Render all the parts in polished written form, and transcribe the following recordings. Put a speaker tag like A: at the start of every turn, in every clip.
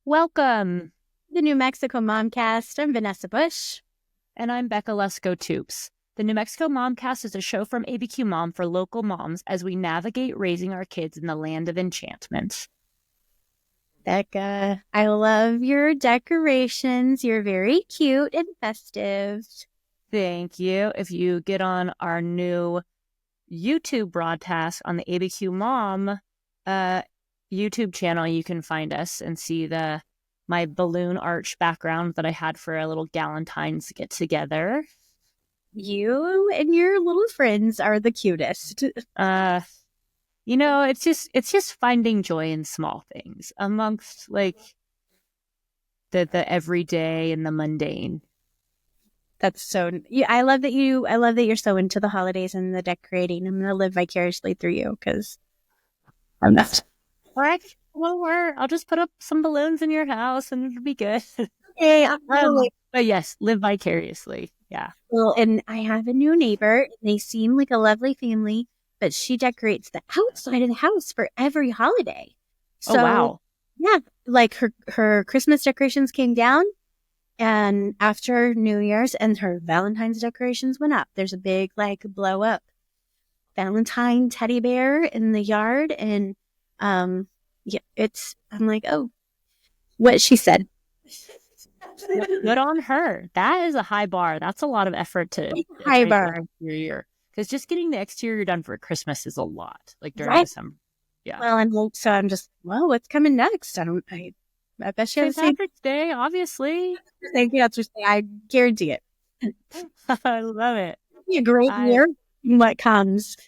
A: Welcome.
B: The New Mexico Momcast. I'm Vanessa Bush.
A: And I'm Becca Lesko-Toops. The New Mexico Momcast is a show from ABQ Mom for local moms as we navigate raising our kids in the land of enchantment.
B: Becca, I love your decorations. You're very cute and festive.
A: Thank you. If you get on our new YouTube broadcast on the ABQ Mom YouTube channel, you can find us and see my balloon arch background that I had for a little Valentine's get together.
B: You and your little friends are the cutest.
A: It's just finding joy in small things amongst like the everyday and the mundane.
B: That's so. Yeah, I love that you're so into the holidays and the decorating. I'm gonna live vicariously through you because I'm not.
A: Like, I'll just put up some balloons in your house and it'll be good.
B: Hey,
A: but yes, live vicariously. Yeah.
B: Well, and I have a new neighbor. They seem like a lovely family, but she decorates the outside of the house for every holiday. So,
A: oh, wow.
B: Yeah, like her Christmas decorations came down, and after New Year's, and her Valentine's decorations went up. There's a big blow up Valentine teddy bear in the yard, and yeah, I'm like, oh, what she said.
A: Good on her. That is a high bar. That's a lot of effort to
B: high bar
A: exterior. Because just getting the exterior done for Christmas is a lot, like during December. Yeah.
B: Well, I'm just, well, what's coming next? I bet she has
A: St. Patrick's Day, obviously.
B: St. Patrick's Day. I guarantee it.
A: I love it.
B: It'll be a great year. What comes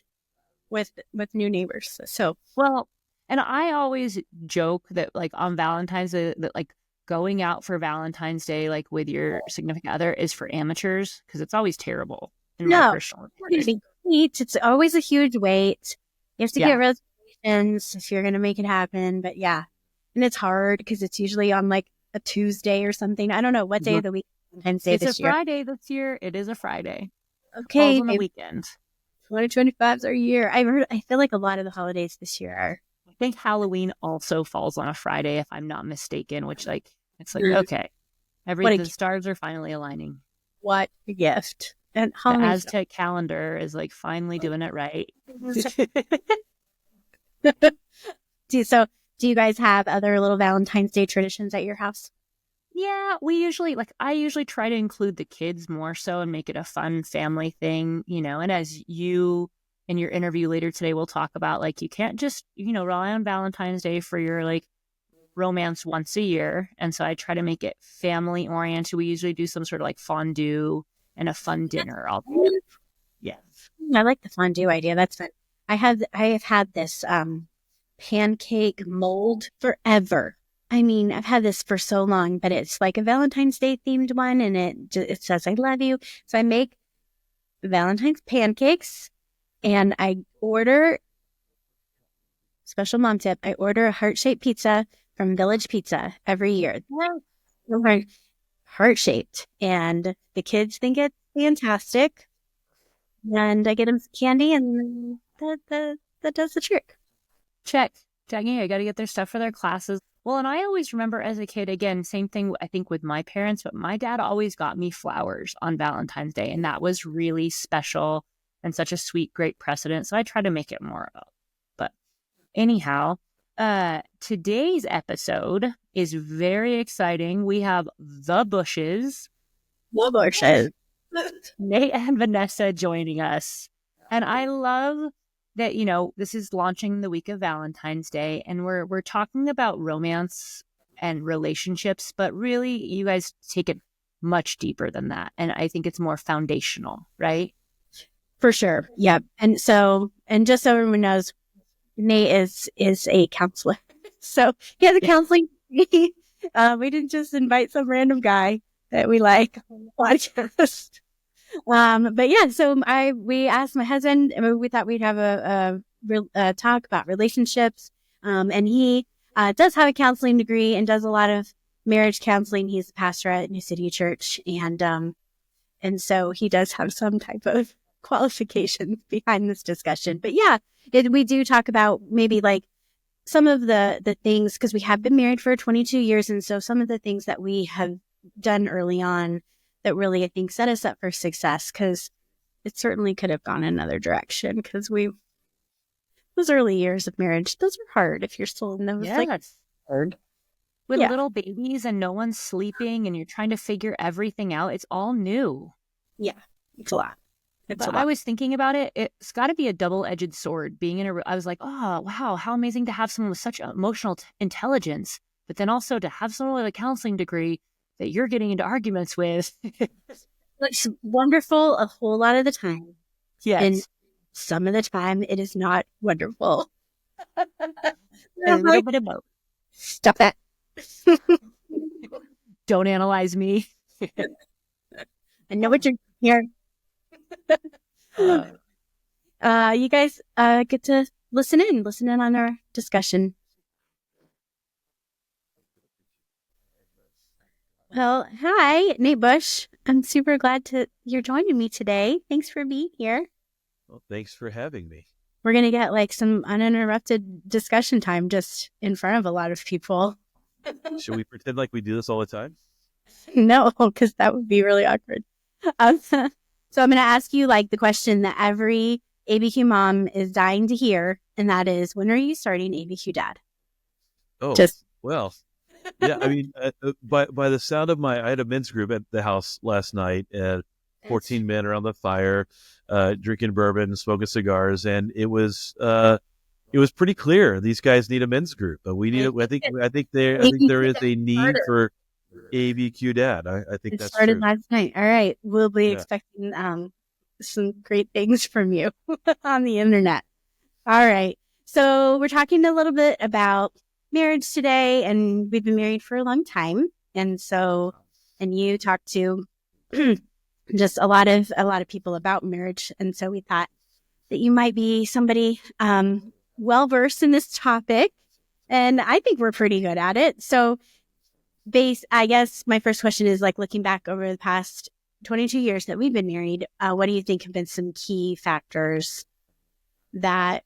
B: with new neighbors? So
A: well, and I always joke that like on Valentine's Day, that like going out for Valentine's Day, like with your significant other, is for amateurs because it's always terrible. My personal opinion.
B: It's always a huge wait. You have to get reservations if you're going to make it happen. But yeah, and it's hard because it's usually on like a Tuesday or something. I don't know what day of the week. Valentine's Day
A: it's a Friday this year. It is a Friday.
B: Okay,
A: falls on the weekend.
B: 2025's our year. I feel like a lot of the holidays this year are.
A: I think Halloween also falls on a Friday, if I'm not mistaken. Which it's like okay, the stars are finally aligning.
B: What a gift! And
A: the Aztec calendar is like finally doing it right.
B: Do you guys have other little Valentine's Day traditions at your house?
A: Yeah, I usually try to include the kids more so and make it a fun family thing, and as you in your interview later today, we'll talk about like, you can't just, rely on Valentine's Day for your like romance once a year. And so I try to make it family oriented. We usually do some sort of like fondue and a fun dinner. Yes.
B: I like the fondue idea. That's fun. I have had this pancake mold forever. I mean, I've had this for so long, but it's like a Valentine's Day themed one, and it says "I love you." So I make Valentine's pancakes, and I order special mom tip. I order a heart-shaped pizza from Village Pizza every year. Heart-shaped, and the kids think it's fantastic. And I get them some candy, and that does the trick.
A: Check. Checking. I got to get their stuff for their classes. Well, and I always remember as a kid, again, same thing, I think, with my parents, but my dad always got me flowers on Valentine's Day, and that was really special and such a sweet, great precedent. So I try to make it more of. But anyhow, today's episode is very exciting. We have the Bushes. Nate and Vanessa joining us. And I love that, this is launching the week of Valentine's Day, and we're talking about romance and relationships, but really you guys take it much deeper than that. And I think it's more foundational, right?
B: For sure. Yep. And just so everyone knows, Nate is a counselor. So he has a counseling. We didn't just invite some random guy that we like on the podcast. But yeah, so we asked my husband, and we thought we'd have a talk about relationships. And he does have a counseling degree and does a lot of marriage counseling. He's a pastor at New City Church, and so he does have some type of qualifications behind this discussion. But yeah, we do talk about maybe like some of the things, because we have been married for 22 years, and so some of the things that we have done early on that really, I think, set us up for success, because it certainly could have gone another direction, because those early years of marriage, those are hard if you're still in those, like,
A: Yes.
B: hard.
A: With
B: Yeah.
A: little babies and no one's sleeping and you're trying to figure everything out, it's all new.
B: Yeah. It's a lot. It's a
A: But I
B: lot.
A: was thinking about it. It's got to be a double-edged sword. Being in a, I was like, oh wow, how amazing to have someone with such emotional intelligence, but then also to have someone with a counseling degree that you're getting into arguments with.
B: It's wonderful a whole lot of the time. And
A: Yes,
B: some of the time it is not wonderful.
A: a
B: I'm
A: little
B: like,
A: bit of both.
B: stop that.
A: Don't analyze me.
B: I know what you're here.
A: Uh,
B: You guys get to listen in on our discussion. Well, hi, Nate Bush. I'm super glad you're joining me today. Thanks for being here.
C: Well, thanks for having me.
B: We're going to get like some uninterrupted discussion time just in front of a lot of people.
C: Should we pretend like we do this all the time?
B: No, because that would be really awkward. So I'm going to ask you like the question that every ABQ mom is dying to hear, and that is, when are you starting ABQ Dad?
C: Oh,
B: Just
C: well, yeah. I mean, by the sound of I had a men's group at the house last night, 14 men around the fire, drinking bourbon, smoking cigars, and it was pretty clear these guys need a men's group. But we need. I think there is a need for ABQ Dad. I think
B: it
C: that's
B: started
C: true.
B: last night. All right, we'll be
C: Yeah.
B: expecting some great things from you on the internet. All right, so we're talking a little bit about marriage today, and we've been married for a long time, and you talked to just a lot of people about marriage, and so we thought that you might be somebody well versed in this topic, and I think we're pretty good at it. So I guess my first question is, like, looking back over the past 22 years that we've been married, what do you think have been some key factors that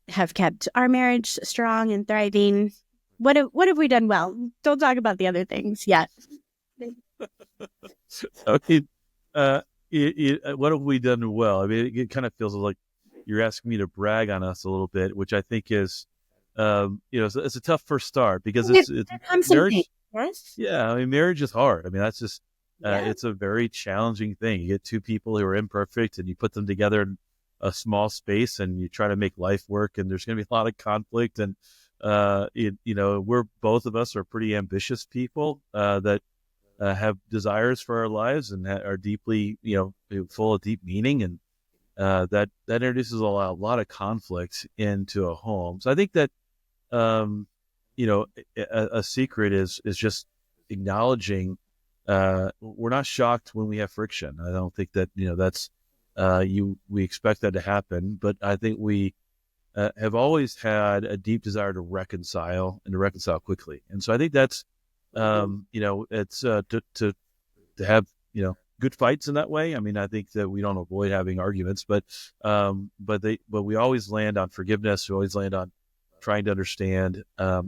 B: have kept our marriage strong and thriving? What have we done well? Don't talk about the other things yet.
C: Okay. What have we done well? I mean, it kind of feels like you're asking me to brag on us a little bit, which I think is, it's a tough first start, because it's marriage.
B: Yes.
C: Yeah, I mean, marriage is hard. I mean, that's just
B: Yeah.
C: it's a very challenging thing. You get two people who are imperfect, and you put them together in a small space, and you try to make life work. And there's going to be a lot of conflict. And we're both of us are pretty ambitious people that have desires for our lives, and are deeply, full of deep meaning, and that introduces a lot of conflict into a home. So I think that a secret is just acknowledging we're not shocked when we have friction. I don't think that that's we expect that to happen, but I think we have always had a deep desire to reconcile, and to reconcile quickly. And so I think that's it's to have good fights in that way. I mean, I think that we don't avoid having arguments, but we always land on forgiveness. We always land on trying to understand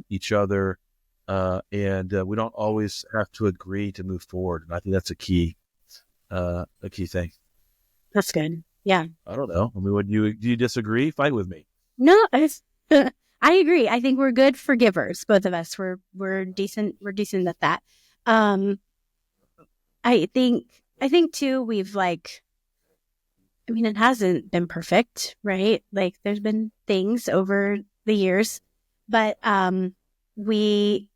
C: each other, and we don't always have to agree to move forward. And I think that's a key thing.
B: That's good. Yeah.
C: I don't know. I mean, do you disagree? Fight with me.
B: No, I agree. I think we're good forgivers, both of us. We're decent. We're decent at that. I think too, we've it hasn't been perfect, right? Like, there's been things over the years, but we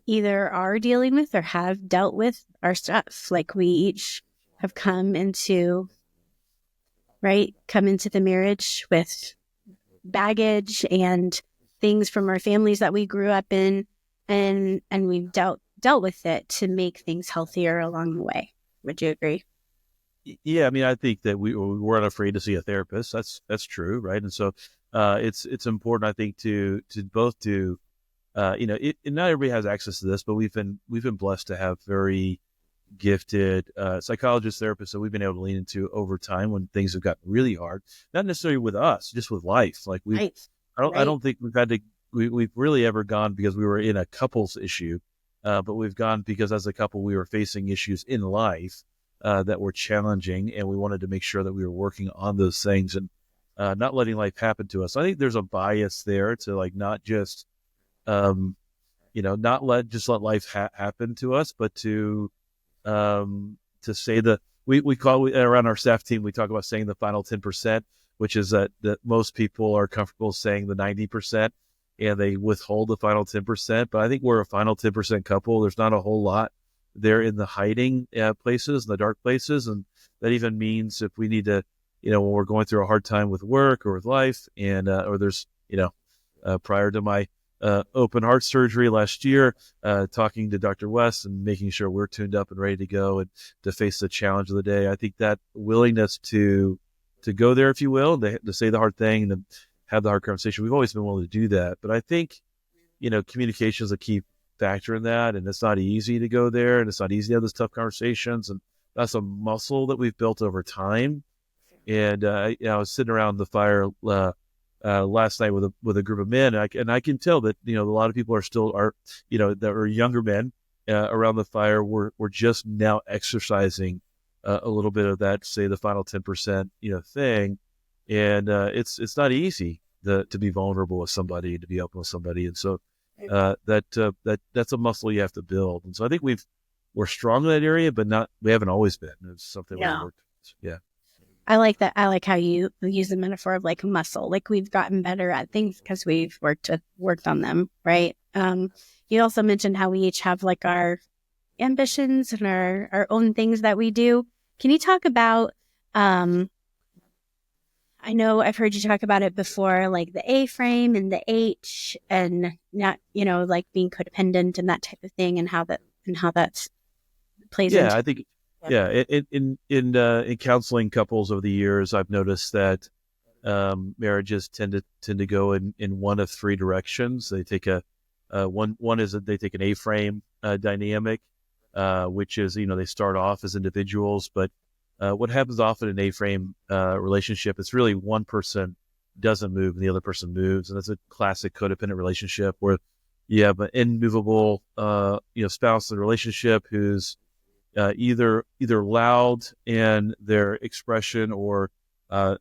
B: either are dealing with or have dealt with our stuff. Like, we each have come into the marriage with baggage and things from our families that we grew up in, and we've dealt with it to make things healthier along the way. Would you agree?
C: Yeah, I mean, I think that we weren't afraid to see a therapist. That's true, right? And so it's important, I think, to both do. Not everybody has access to this, but we've been blessed to have very gifted psychologists, therapists that we've been able to lean into over time when things have gotten really hard. Not necessarily with us, just with life. Like
B: Right.
C: I don't think we've had to we've really ever gone because we were in a couples issue, but we've gone because as a couple we were facing issues in life that were challenging, and we wanted to make sure that we were working on those things and not letting life happen to us. I think there's a bias there to like not just not let life happen to us, but to say we call around our staff team, we talk about saying the final 10%, which is that most people are comfortable saying the 90% and they withhold the final 10%. But I think we're a final 10% couple. There's not a whole lot there in the hiding places, the dark places. And that even means if we need to, when we're going through a hard time with work or with life and, or there's, prior to my open heart surgery last year, talking to Dr. West and making sure we're tuned up and ready to go and to face the challenge of the day. I think that willingness to go there, if you will, to say the hard thing and to have the hard conversation, we've always been willing to do that. But I think, communication is a key factor in that. And it's not easy to go there, and it's not easy to have those tough conversations. And that's a muscle that we've built over time. And I was sitting around the fire last night with a group of men, and I can tell that a lot of people that are younger men around the fire. We're just now exercising a little bit of that, say the final 10% thing, and it's not easy to be vulnerable with somebody, to be open with somebody, and so that's a muscle you have to build. And so I think we're strong in that area, but we haven't always been. It's something we've worked. Yeah.
B: I like that. I like how you use the metaphor of like muscle. Like we've gotten better at things because we've worked on them, right? You also mentioned how we each have like our ambitions and our own things that we do. Can you talk about? I know I've heard you talk about it before, like the A frame and the H, and not like being codependent and that type of thing, and how that's plays into.
C: I think. Yeah, in counseling couples over the years, I've noticed that marriages tend to go in one of three directions. They take one is that they take an A-frame dynamic, which is they start off as individuals, but what happens often in an A-frame relationship is really one person doesn't move and the other person moves, and that's a classic codependent relationship where you have an immovable spouse in the relationship who's either loud in their expression or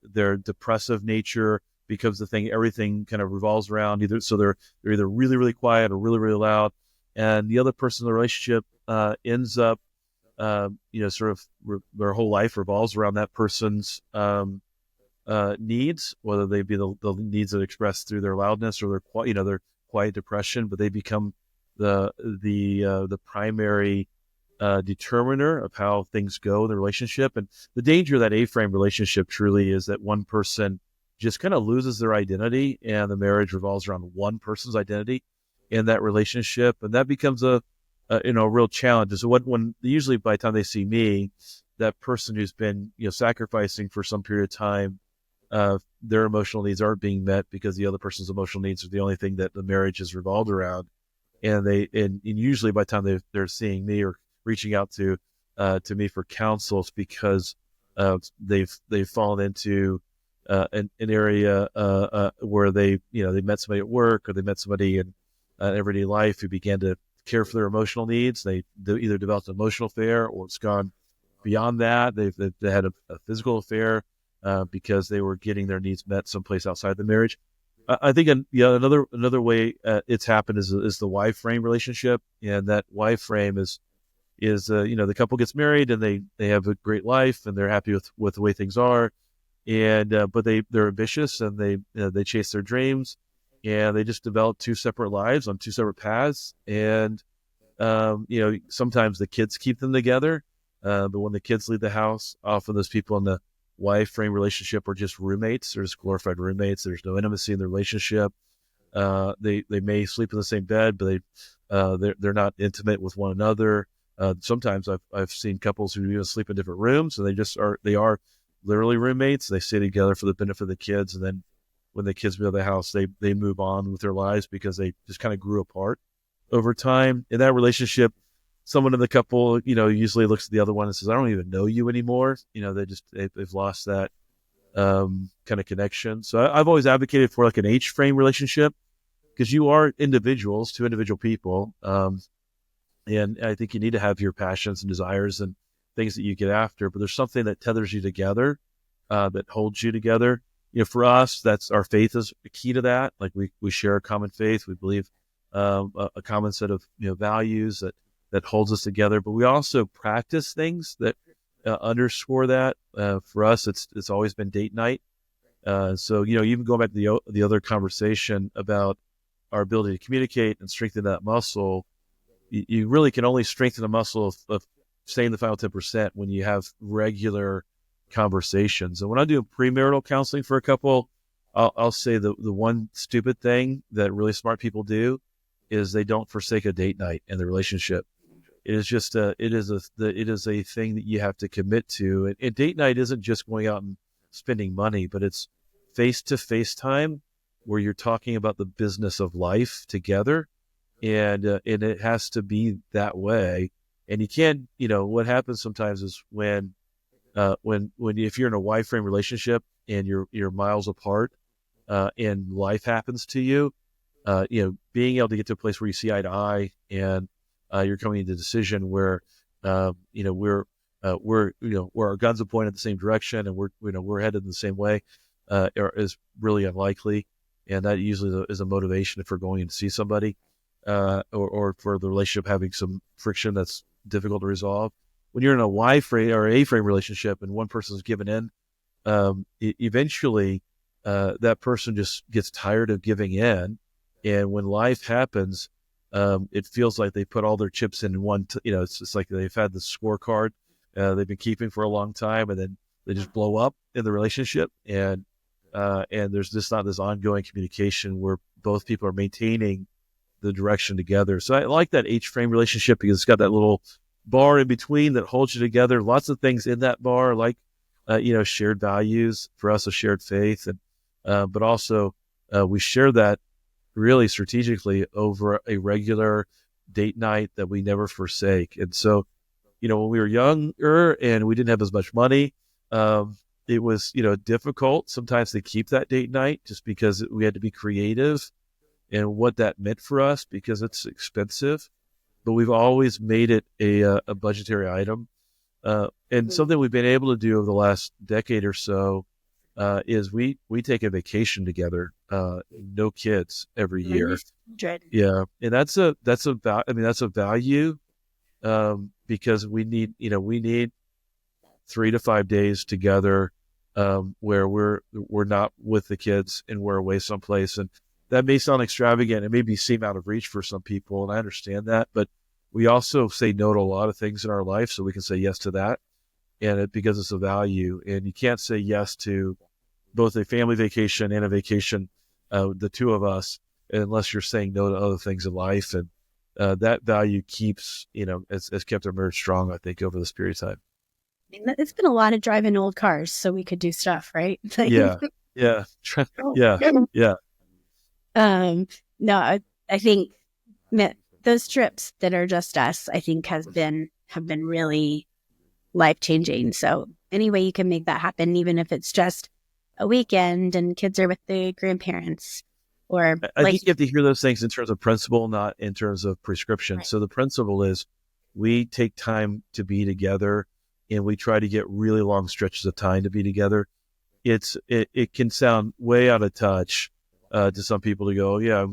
C: their depressive nature becomes the thing. Everything kind of revolves around so they're either really, really quiet or really, really loud. And the other person in the relationship ends up, sort of their whole life revolves around that person's needs, whether they be the needs that are expressed through their loudness or their quiet depression, but they become the primary determiner of how things go in the relationship. And the danger of that A-frame relationship truly is that one person just kind of loses their identity, and the marriage revolves around one person's identity in that relationship, and that becomes a real challenge. So when usually by the time they see me, that person who's been sacrificing for some period of time, their emotional needs aren't being met because the other person's emotional needs are the only thing that the marriage is revolved around, and usually by the time they're seeing me or reaching out to me for counsels because they've fallen into an area where they met somebody at work or they met somebody in everyday life who began to care for their emotional needs. They either developed an emotional affair or it's gone beyond that. They had a physical affair because they were getting their needs met someplace outside the marriage. I think another way it's happened is the Y-frame relationship, and that Y-frame is the couple gets married and they have a great life and they're happy with the way things are, and but they're ambitious and they chase their dreams, and they just develop two separate lives on two separate paths, and sometimes the kids keep them together, but when the kids leave the house, often those people in the Y-frame relationship are just roommates. They're just glorified roommates. There's no intimacy in the relationship. They may sleep in the same bed, but they're not intimate with one another. Sometimes I've seen couples who even sleep in different rooms, and they are literally roommates. They stay together for the benefit of the kids, and then when the kids move out of the house, they move on with their lives because they just kind of grew apart over time. In that relationship, someone in the couple, usually looks at the other one and says, "I don't even know you anymore." They've lost that kind of connection. So I've always advocated for like an H-frame relationship, because you are individuals, two individual people. And I think you need to have your passions and desires and things that you get after, but there's something that tethers you together, that holds you together. For us, that's our faith is the key to that. Like we share a common faith. We believe a common set of values that holds us together. But we also practice things that underscore that. For us, it's always been date night. So even going back to the other conversation about our ability to communicate and strengthen that muscle, you really can only strengthen the muscle of staying the final 10% when you have regular conversations. And when I do premarital counseling for a couple, I'll say the one stupid thing that really smart people do is they don't forsake a date night in the relationship. It is just it is a thing that you have to commit to. And date night isn't just going out and spending money, but it's face-to-face time where you're talking about the business of life together. And it has to be that way. And you can't, what happens sometimes is when if you're in a Y-frame relationship and you're miles apart, and life happens to you, being able to get to a place where you see eye to eye and you're coming to a decision where, where our guns are pointed in the same direction and we're headed in the same way, is really unlikely. And that usually is a motivation for going in to see somebody, or for the relationship having some friction that's difficult to resolve. When you're in a Y-frame or A-frame relationship and one person is giving in, eventually that person just gets tired of giving in. And when life happens, it feels like they put all their chips in one, it's just like they've had the scorecard they've been keeping for a long time, and then they just blow up in the relationship. And there's just not this ongoing communication where both people are maintaining the direction together. So I like that H-frame relationship because it's got that little bar in between that holds you together. Lots of things in that bar, like, shared values, for us, a shared faith. And, but also we share that really strategically over a regular date night that we never forsake. And so, when we were younger and we didn't have as much money, it was, difficult sometimes to keep that date night just because we had to be creative and what that meant for us because it's expensive. But we've always made it a budgetary item. And something we've been able to do over the last decade or so is we take a vacation together, no kids, every year. Yeah, and that's a value, because we need 3 to 5 days together, where we're not with the kids and we're away someplace. And that may sound extravagant. It may seem out of reach for some people, and I understand that. But we also say no to a lot of things in our life, so we can say yes to that, and because it's a value. And you can't say yes to both a family vacation and a vacation, the two of us, unless you're saying no to other things in life. And that value keeps, has kept our marriage strong, I think, over this period of time.
B: It's been a lot of driving old cars so we could do stuff, right?
C: Yeah. Yeah. Yeah.
B: No, I think those trips that are just us, I think have been really life-changing. So any way you can make that happen, even if it's just a weekend and kids are with the grandparents, or
C: I think you have to hear those things in terms of principle, not in terms of prescription. Right. So the principle is we take time to be together and we try to get really long stretches of time to be together. It can sound way out of touch to some people to go, yeah,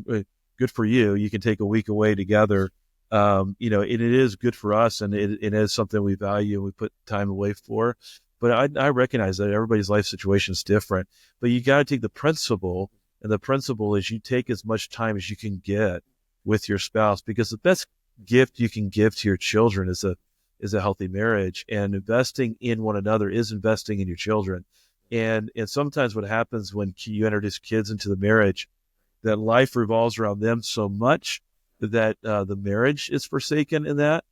C: good for you. You can take a week away together. It is good for us, and it is something we value and we put time away for. But I recognize that everybody's life situation is different. But you got to take the principle, and the principle is you take as much time as you can get with your spouse, because the best gift you can give to your children is a healthy marriage, and investing in one another is investing in your children. And sometimes what happens when you introduce kids into the marriage, that life revolves around them so much that the marriage is forsaken in that.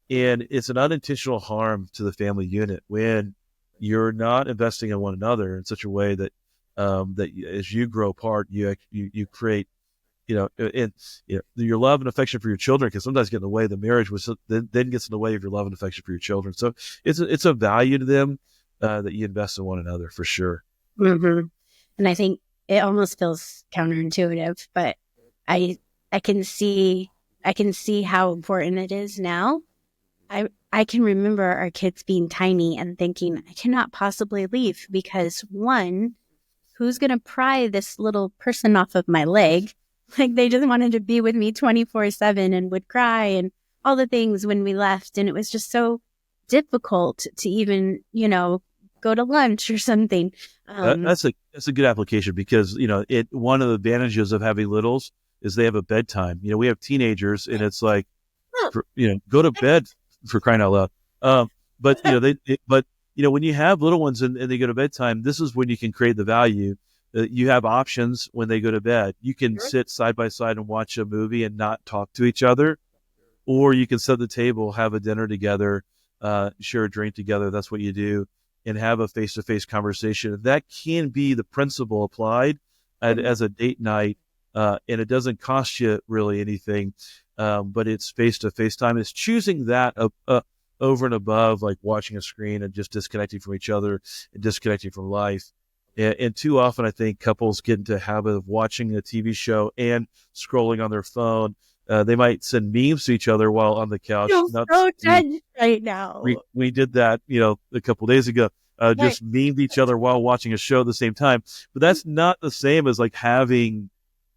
C: And it's an unintentional harm to the family unit when you're not investing in one another in such a way that that as you grow apart, you create, your love and affection for your children can sometimes get in the way of the marriage, which then gets in the way of your love and affection for your children. So it's a value to them that you invest in one another, for sure.
B: Mm-hmm. And I think it almost feels counterintuitive, but I can see how important it is now. I can remember our kids being tiny and thinking, I cannot possibly leave because one, who's going to pry this little person off of my leg? Like they just wanted to be with me 24/7 and would cry and all the things when we left. And it was just so difficult to even, go to lunch or something.
C: That's a good application because, one of the advantages of having littles is they have a bedtime. We have teenagers and it's like, go to bed for crying out loud. But when you have little ones and they go to bedtime, this is when you can create the value. You have options when they go to bed. You can sit side by side and watch a movie and not talk to each other, or you can set the table, have a dinner together, share a drink together. That's what you do, and have a face-to-face conversation. That can be the principle applied as a date night, and it doesn't cost you really anything, but it's face-to-face time. It's choosing that over and above like watching a screen and just disconnecting from each other and disconnecting from life. And too often, I think couples get into a habit of watching a TV show and scrolling on their phone. They might send memes to each other while on the couch.
B: I'm so tense right now.
C: We did that, a couple of days ago. Just memed each other while watching a show at the same time. But that's not the same as like having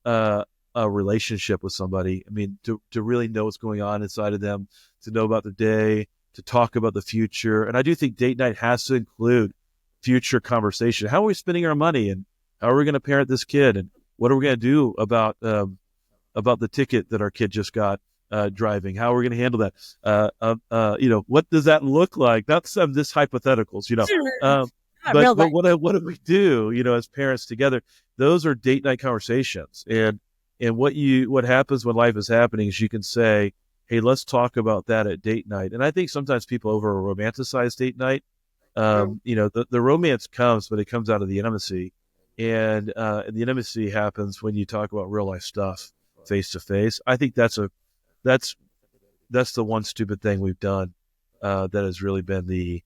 C: a relationship with somebody. I mean, to really know what's going on inside of them, to know about the day, to talk about the future. And I do think date night has to include future conversation. How are we spending our money, and how are we going to parent this kid, and what are we going to do about the ticket that our kid just got driving? How are we going to handle that? What does that look like? Not some this hypotheticals, but what do we do, as parents together? Those are date night conversations, and what happens when life is happening is you can say, hey, let's talk about that at date night. And I think sometimes people over romanticize date night. The romance comes, but it comes out of the intimacy, and the intimacy happens when you talk about real life stuff face to face. I think that's the one stupid thing we've done that has really been the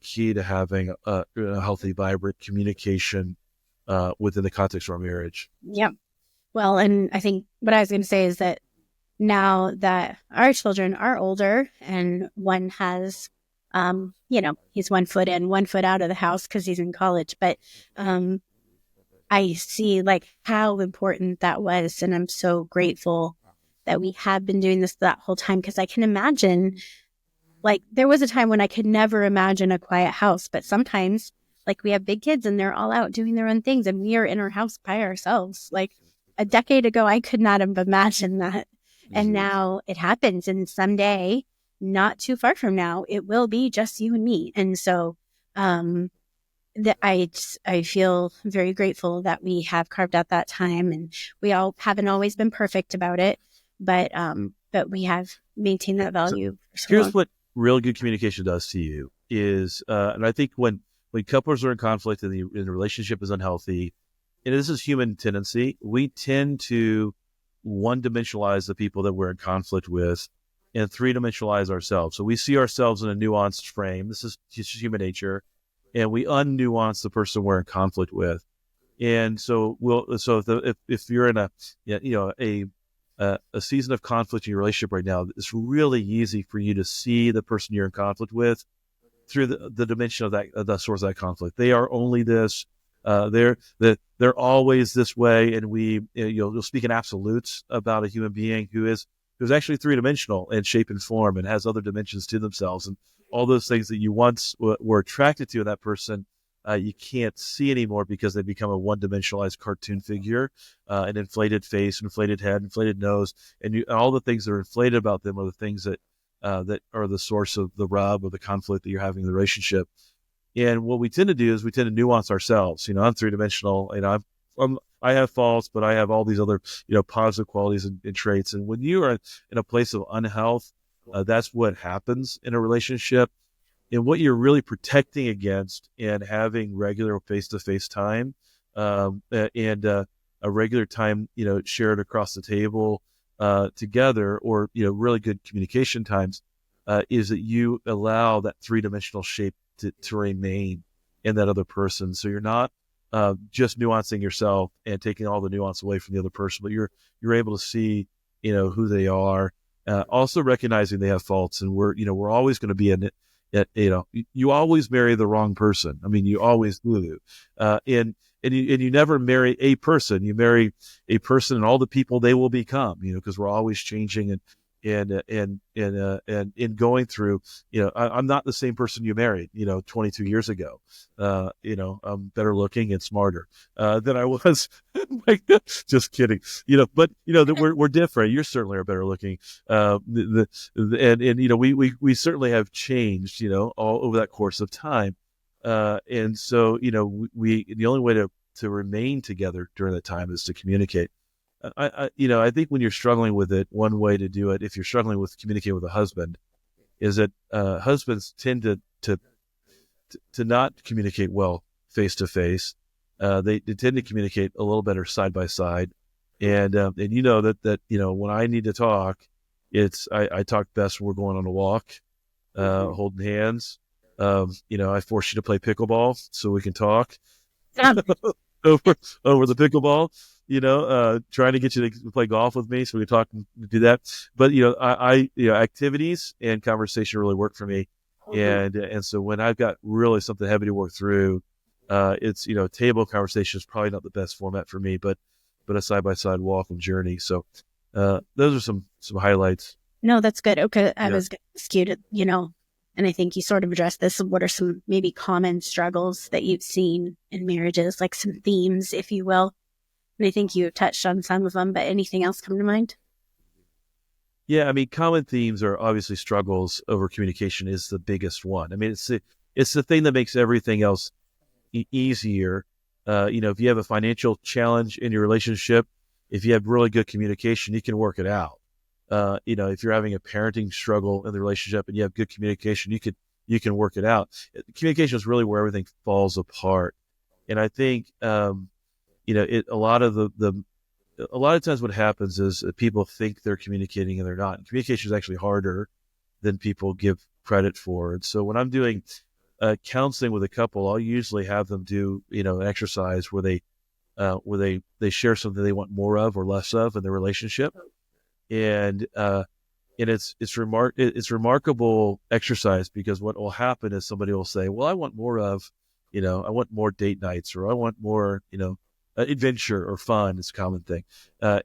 C: key to having a healthy, vibrant communication within the context of our marriage.
B: Yep. Well, and I think what I was going to say is that now that our children are older and one has he's 1 foot in, 1 foot out of the house because he's in college. But I see like how important that was. And I'm so grateful that we have been doing this that whole time, because I can imagine, like, there was a time when I could never imagine a quiet house. But sometimes, like, we have big kids and they're all out doing their own things and we are in our house by ourselves. Like a decade ago, I could not have imagined that. And now it happens. And someday, not too far from now, it will be just you and me. And so that I feel very grateful that we have carved out that time, and we all haven't always been perfect about it, but we have maintained that value.
C: Here's what real good communication does to you is, and I think when couples are in conflict and the relationship is unhealthy, and this is human tendency, we tend to one-dimensionalize the people that we're in conflict with and three-dimensionalize ourselves. So we see ourselves in a nuanced frame. This is just human nature. And we unnuance the person we're in conflict with. And so if you're in a season of conflict in your relationship right now, it's really easy for you to see the person you're in conflict with through the dimension of the source of that conflict. They are only this. They're always this way, and you'll speak in absolutes about a human being who's actually three-dimensional in shape and form and has other dimensions to themselves, and all those things that you once were attracted to in that person, you can't see anymore because they become a one-dimensionalized cartoon figure, an inflated face, inflated head, inflated nose, and all the things that are inflated about them are the things that are the source of the rub or the conflict that you're having in the relationship. And what we tend to do is we tend to nuance ourselves. I'm three-dimensional, and I have faults, but I have all these other, positive qualities and traits. And when you are in a place of unhealth, that's what happens in a relationship. And what you're really protecting against and having regular face-to-face time, and a regular time, shared across the table together, or, really good communication times, is that you allow that three-dimensional shape to remain in that other person. So you're not just nuancing yourself and taking all the nuance away from the other person, but you're able to see, who they are, also recognizing they have faults, and we're always going to be in it. You always marry the wrong person. I mean, you always do. And you never marry a person. You marry a person and all the people they will become. Because we're always changing and in going through. I'm not the same person you married 22 years ago. I'm better looking and smarter than I was. Just kidding. But that we're different. You certainly are better looking. We certainly have changed all over that course of time. And so we the only way to remain together during that time is to communicate. I think when you're struggling with it, one way to do it, if you're struggling with communicating with a husband, is that husbands tend to not communicate well face to face. They tend to communicate a little better side by side, and that when I need to talk, I talk best when we're going on a walk, holding hands. I force you to play pickleball so we can talk over the pickleball. Trying to get you to play golf with me so we can talk and do that. But activities and conversation really work for me. And so when I've got really something heavy to work through, it's table conversation is probably not the best format for me, but a side by side walk and journey. So those are some highlights.
B: No, that's good. Okay, I was skewed, and I think you sort of addressed this. What are some maybe common struggles that you've seen in marriages, like some themes, if you will? And I think you touched on some of them, but anything else come to mind?
C: Yeah, I mean, common themes are obviously struggles over communication is the biggest one. I mean, it's the thing that makes everything else easier. If you have a financial challenge in your relationship, if you have really good communication, you can work it out. If you're having a parenting struggle in the relationship and you have good communication, you can work it out. Communication is really where everything falls apart. And I think, a lot of times what happens is people think they're communicating and they're not. And communication is actually harder than people give credit for. And so when I'm doing counseling with a couple, I'll usually have them do, an exercise where they share something they want more of or less of in their relationship. And it's remarkable exercise, because what will happen is somebody will say, well, I want more of, I want more date nights, or I want more, adventure or fun. It's a common thing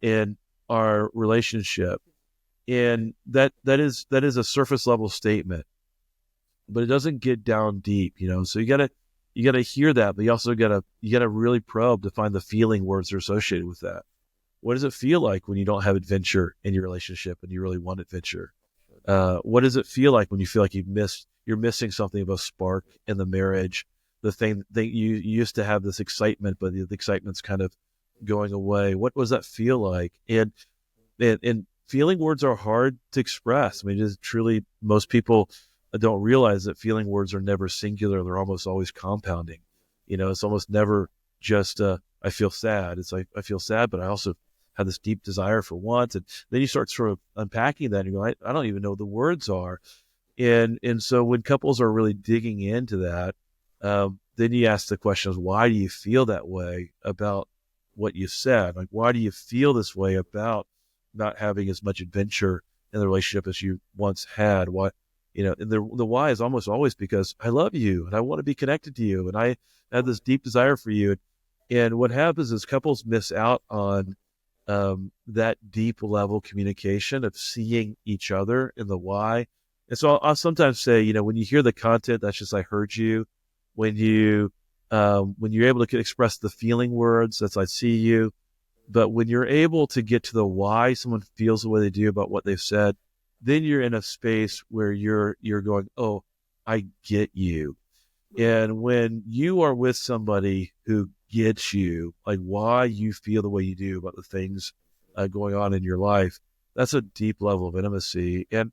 C: in our relationship. And that is a surface level statement, but it doesn't get down deep, so you gotta hear that, but you also gotta really probe to find the feeling words that are associated with that. What does it feel like when you don't have adventure in your relationship and you really want adventure? What does it feel like when you feel like you're missing something of a spark in the marriage? The thing that you used to have this excitement, but the excitement's kind of going away. What does that feel like? And feeling words are hard to express. I mean, just truly, most people don't realize that feeling words are never singular. They're almost always compounding. It's almost never just, I feel sad. It's like, I feel sad, but I also have this deep desire for want. And then you start sort of unpacking that and you go, I don't even know what the words are. And so when couples are really digging into that, then you ask the questions, why do you feel that way about what you said? Like, why do you feel this way about not having as much adventure in the relationship as you once had? Why, and the why is almost always because I love you and I want to be connected to you and I have this deep desire for you. And what happens is couples miss out on that deep level communication of seeing each other in the why. And so I'll sometimes say, when you hear the content, that's just, I heard you. When you're able to express the feeling words, that's, I see you. But when you're able to get to the why someone feels the way they do about what they've said, then you're in a space where you're going, oh, I get you. And when you are with somebody who gets you, like why you feel the way you do about the things going on in your life, that's a deep level of intimacy. And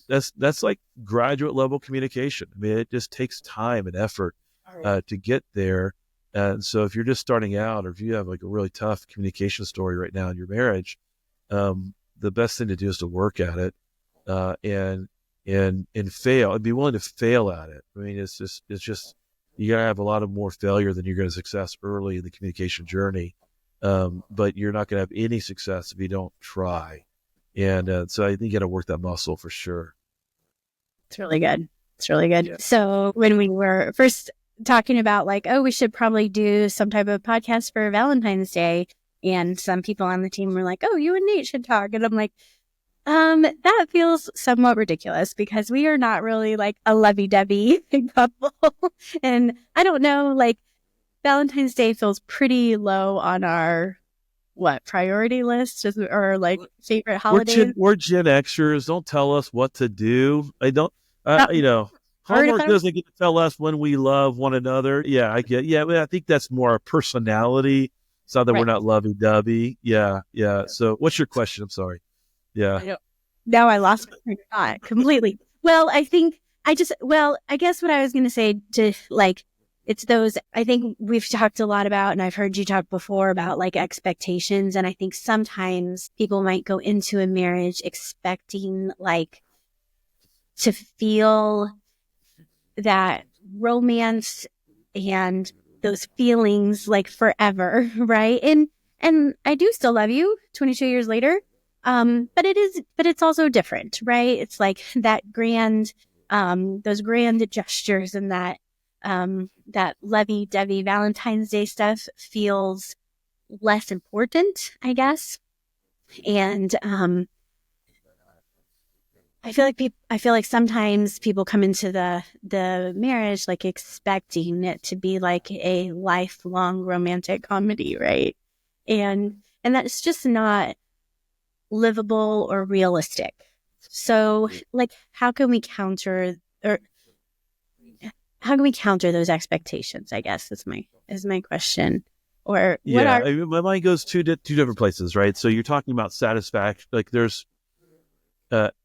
C: that's like graduate level communication. I mean, it just takes time and effort to get there. And so if you're just starting out, or if you have like a really tough communication story right now in your marriage, the best thing to do is to work at it and fail and be willing to fail at it. I mean, it's just you got to have a lot of more failure than you're going to success early in the communication journey. But you're not going to have any success if you don't try. And so I think you got to work that muscle for sure.
B: It's really good. It's really good.
C: Yeah.
B: So when we were first talking about like, oh, we should probably do some type of podcast for Valentine's Day, and some people on the team were like, oh, you and Nate should talk. And I'm like, that feels somewhat ridiculous because we are not really like a lovey-dovey couple. And I don't know, like Valentine's Day feels pretty low on our priority list or like favorite holidays.
C: We're Gen Xers. Don't tell us what to do. I don't, Hallmark doesn't get to tell us when we love one another. Yeah, I get. Yeah, I think that's more our personality. It's not that we're not lovey-dovey. Yeah. So, what's your question? I'm sorry. Yeah.
B: Now I lost my thought completely. Well, I guess what I was going to say to like, it's those, I think we've talked a lot about, and I've heard you talk before about like expectations. And I think sometimes people might go into a marriage expecting like to feel that romance and those feelings like forever. Right. And I do still love you 22 years later. But it's also different, right? It's like that grand, those grand gestures and that lovey-dovey Valentine's Day stuff feels less important, I guess. And, I feel like sometimes people come into the marriage like expecting it to be like a lifelong romantic comedy, right? And that's just not livable or realistic. So like how can we counter those expectations, I guess is my question. Or
C: my mind goes two different places, right? So you're talking about satisfaction, like there's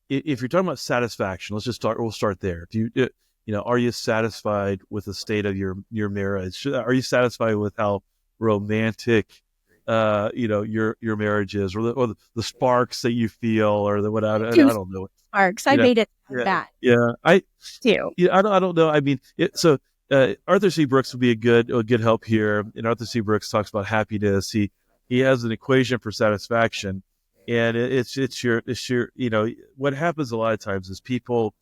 C: if you're talking about satisfaction, we'll start there. Do you are you satisfied with the state of your marriage? Are you satisfied with how romantic your marriage is, or the sparks that you feel, or the whatever? I don't know.
B: Sparks. I made it that.
C: Yeah, I
B: do.
C: I don't know. I mean, Arthur C. Brooks would be a good help here. And Arthur C. Brooks talks about happiness. He has an equation for satisfaction, and it's your what happens a lot of times is people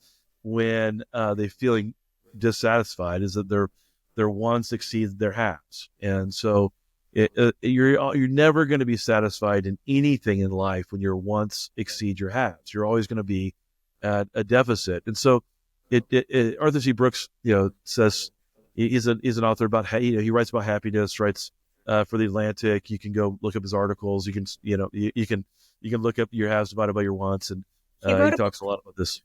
C: when they're feeling dissatisfied is that their wants exceed their haves, and so. You're never going to be satisfied in anything in life when your wants exceed your haves. You're always going to be at a deficit. And so Arthur C. Brooks, says he's an author about, he writes about happiness, writes for the Atlantic. You can go look up his articles. You can, you can look up your haves divided by your wants. And he talks a lot about this.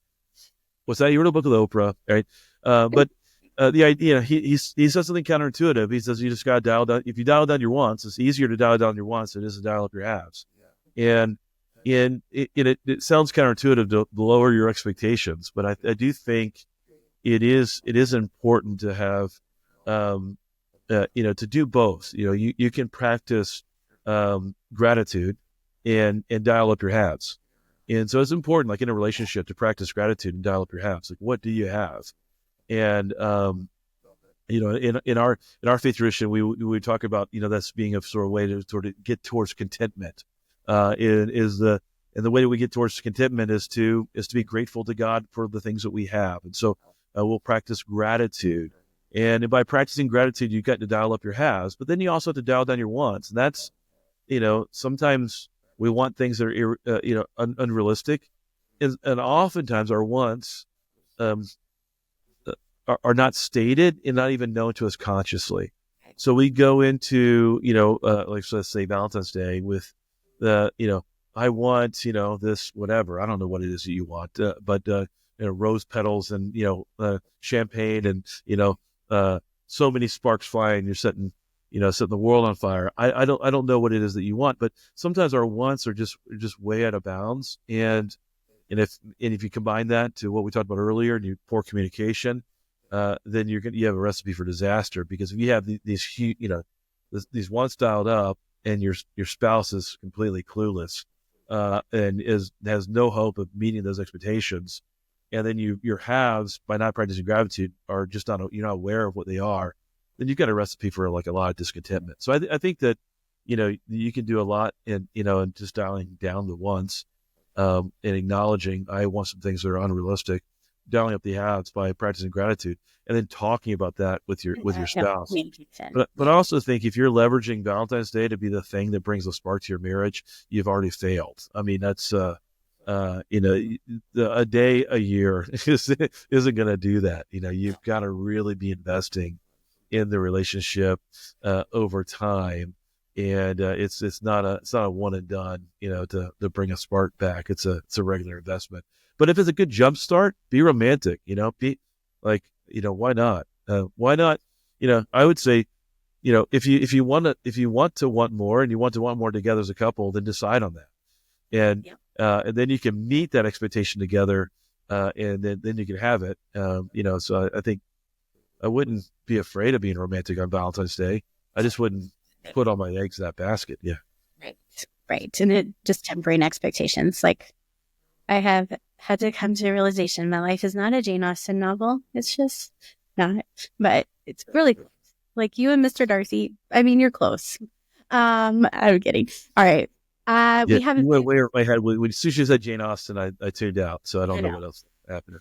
C: What's that? He wrote a book with Oprah, right? But the idea, he says something counterintuitive. He says you just got to dial down. If you dial down your wants, it's easier to dial down your wants than it is to dial up your haves. And it sounds counterintuitive to lower your expectations, but I do think it is important to have, to do both. You can practice gratitude and dial up your haves. And so it's important, like in a relationship, to practice gratitude and dial up your haves. Like, what do you have? And in our faith tradition, we talk about that's being a sort of way to sort of get towards contentment. And the way that we get towards contentment is to be grateful to God for the things that we have. And so we'll practice gratitude, and by practicing gratitude, you got to dial up your haves, but then you also have to dial down your wants. And that's sometimes we want things that are unrealistic, and oftentimes our wants are not stated and not even known to us consciously. So we go into, let's say Valentine's Day with I want, this, whatever. I don't know what it is that you want, but rose petals and, champagne and, so many sparks flying. You're setting the world on fire. I don't know what it is that you want, but sometimes our wants are just way out of bounds. And if you combine that to what we talked about earlier, and poor communication, then you have a recipe for disaster. Because if you have these wants dialed up and your spouse is completely clueless and has no hope of meeting those expectations, and then your haves, by not practicing gratitude, are just you're not aware of what they are, then you've got a recipe for like a lot of discontentment. So I think that, you can do a lot in, and just dialing down the wants, and acknowledging I want some things that are unrealistic, dialing up the haves by practicing gratitude, and then talking about that with your spouse. But I also think if you're leveraging Valentine's Day to be the thing that brings a spark to your marriage, you've already failed. I mean, that's a day a year isn't going to do that. You've got to really be investing in the relationship over time, and it's not a one and done. To bring a spark back. It's a regular investment. But if it's a good jump start, be romantic. Be like, why not? Why not? I would say, if you want to want more and you want to want more together as a couple, then decide on that. And then you can meet that expectation together, and then you can have it. So I think I wouldn't be afraid of being romantic on Valentine's Day. I just wouldn't put all my eggs in that basket. Yeah.
B: Right. And it just tempering expectations. Like, I have had to come to a realization my life is not a Jane Austen novel. It's just not. But it's really close. Like you and Mr. Darcy. I mean, you're close. I'm kidding. All right. We have
C: you went way over my head. When Sushi said Jane Austen, I tuned out, so I don't know what else happened.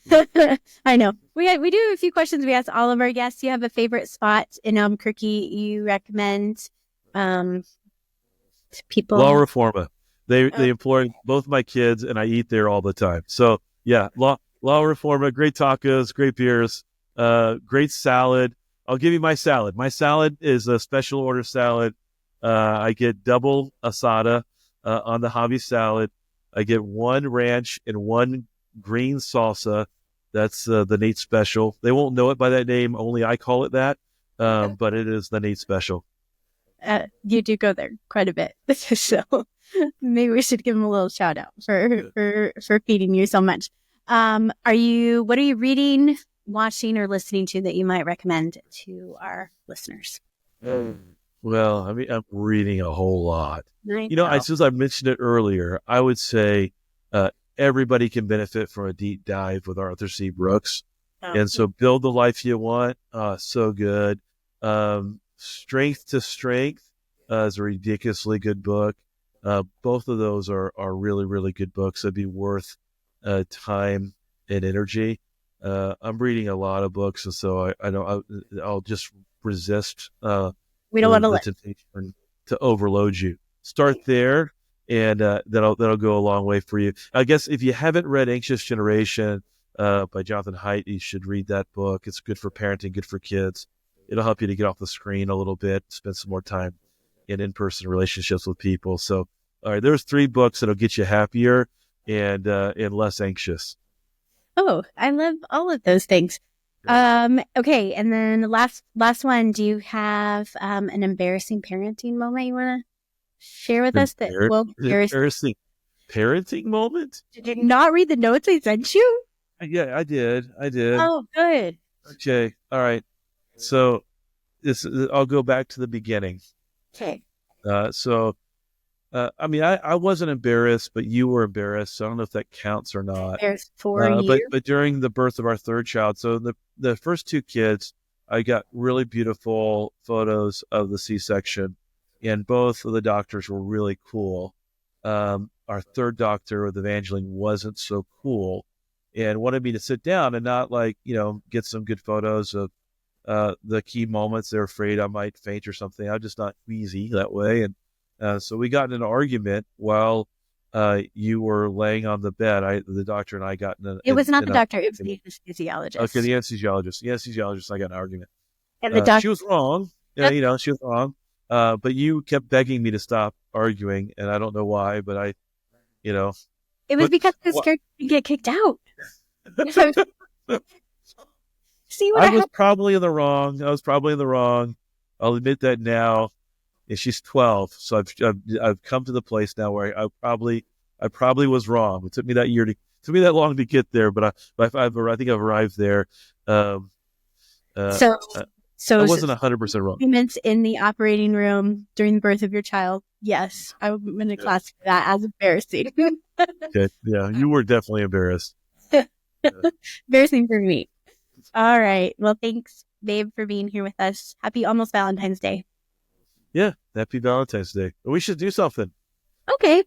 B: I know. We do a few questions we ask all of our guests. You have a favorite spot in Albuquerque you recommend to people?
C: La Reforma. They employ both my kids, and I eat there all the time. So yeah, La Reforma, great tacos, great beers, great salad. I'll give you my salad. My salad is a special order salad. I get double asada on the hobby salad. I get one ranch and one green salsa. That's the Nate Special. They won't know it by that name. Only I call it that. But it is the Nate Special.
B: You do go there quite a bit. So maybe we should give them a little shout out for feeding you so much. What are you reading, watching, or listening to that you might recommend to our listeners?
C: Well, I mean, I'm reading a whole lot. Since I mentioned it earlier, I would say everybody can benefit from a deep dive with Arthur C. Brooks. And so Build the Life You Want, so good. Strength to Strength is a ridiculously good book. Both of those are really, really good books. That'd be worth time and energy. I'm reading a lot of books, and so I'll just resist
B: we don't want to
C: the temptation to overload you. Start there, and that'll go a long way for you. I guess if you haven't read Anxious Generation by Jonathan Haidt, you should read that book. It's good for parenting, good for kids. It'll help you to get off the screen a little bit, spend some more time in-person relationships with people. So, all right, there's 3 books that'll get you happier and less anxious.
B: Oh, I love all of those things. Okay, and then the last one. Do you have an embarrassing parenting moment you want to share with us?
C: Embarrassing parenting moment?
B: Did you not read the notes I sent you?
C: Yeah, I did.
B: Oh, good.
C: Okay, all right. So I'll go back to the beginning.
B: Okay.
C: I wasn't embarrassed, but you were embarrassed. So I don't know if that counts or not.
B: Embarrassed for you.
C: But during the birth of our third child, so the first 2 kids, I got really beautiful photos of the C-section, and both of the doctors were really cool. Our third doctor with Evangeline wasn't so cool, and wanted me to sit down and not get some good photos of the key moments. They're afraid I might faint or something. I'm just not queasy that way. And so we got in an argument while you were laying on the bed. The doctor and I got in
B: It was not the doctor. It was the anesthesiologist. Okay,
C: the anesthesiologist. The anesthesiologist, I got in an argument.
B: And the doctor.
C: She was wrong. Yep. She was wrong. But you kept begging me to stop arguing, and I don't know why, but
B: It was because I was scared to get kicked out. See what
C: I was probably in the wrong. I'll admit that now. And she's 12, so I've come to the place now where I probably was wrong. It took me that long to get there, but I think I've arrived there. So I wasn't 100% wrong.
B: Moments in the operating room during the birth of your child. Yes, I'm going to classify that as embarrassing.
C: Okay, yeah, you were definitely embarrassed.
B: Embarrassing for me. All right. Well, thanks babe, for being here with us. Happy almost Valentine's Day.
C: Yeah, happy Valentine's Day. We should do something.
B: Okay.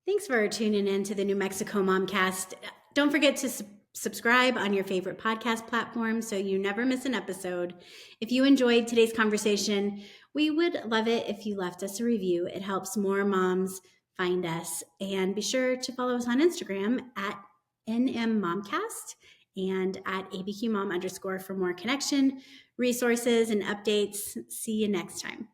D: Thanks for tuning in to the New Mexico Momcast. Don't forget to subscribe on your favorite podcast platform so you never miss an episode. If you enjoyed today's conversation, we would love it if you left us a review. It helps more moms find us. And be sure to follow us on Instagram at NMMomcast and at ABQMom_ for more connection, resources, and updates. See you next time.